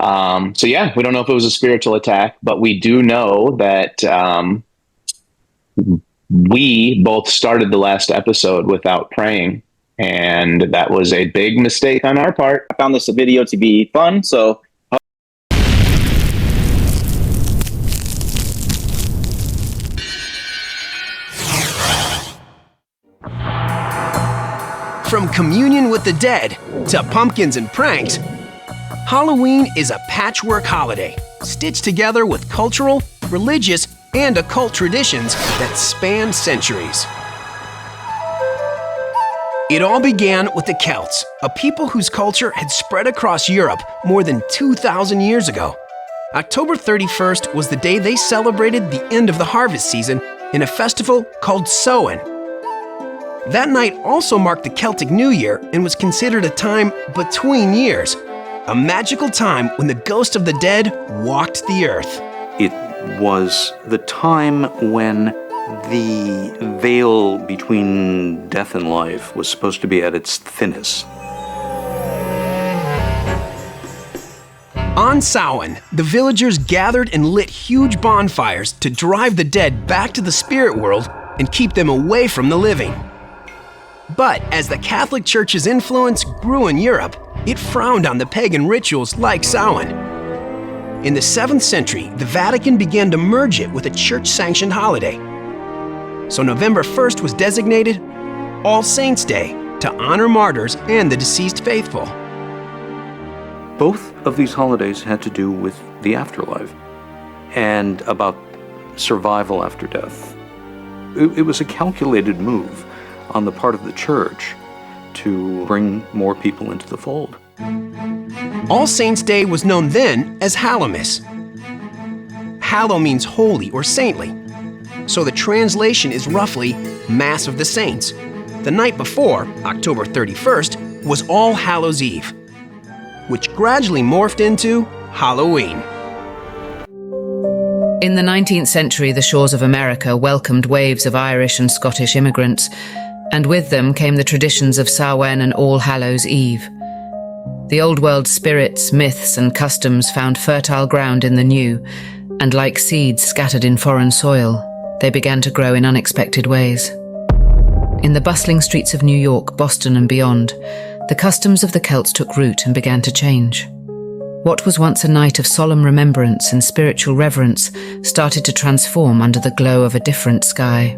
So yeah, we don't know if it was a spiritual attack, but we do know that we both started the last episode without praying, and that was a big mistake on our part. I found this video to be fun, so From communion with the dead to pumpkins and pranks, Halloween is a patchwork holiday stitched together with cultural, religious, and occult traditions that span centuries. It all began with the Celts, a people whose culture had spread across Europe more than 2,000 years ago. October 31st was the day they celebrated the end of the harvest season in a festival called Samhain. That night also marked the Celtic New Year and was considered a time between years, a magical time when the ghost of the dead walked the earth. It was the time when the veil between death and life was supposed to be at its thinnest. On Samhain, the villagers gathered and lit huge bonfires to drive the dead back to the spirit world and keep them away from the living. But as the Catholic Church's influence grew in Europe, it frowned on the pagan rituals like Samhain. In the 7th century, the Vatican began to merge it with a church-sanctioned holiday. So November 1st was designated All Saints' Day to honor martyrs and the deceased faithful. Both of these holidays had to do with the afterlife and about survival after death. It was a calculated move on the part of the church to bring more people into the fold. All Saints' Day was known then as Hallowmas. Hallow means holy or saintly, so the translation is roughly Mass of the Saints. The night before, October 31st, was All Hallows' Eve, which gradually morphed into Halloween. In the 19th century, the shores of America welcomed waves of Irish and Scottish immigrants, and with them came the traditions of Samhain and All Hallows' Eve. The old world spirits, myths, and customs found fertile ground in the new, and like seeds scattered in foreign soil, they began to grow in unexpected ways. In the bustling streets of New York, Boston, and beyond, the customs of the Celts took root and began to change. What was once a night of solemn remembrance and spiritual reverence started to transform under the glow of a different sky.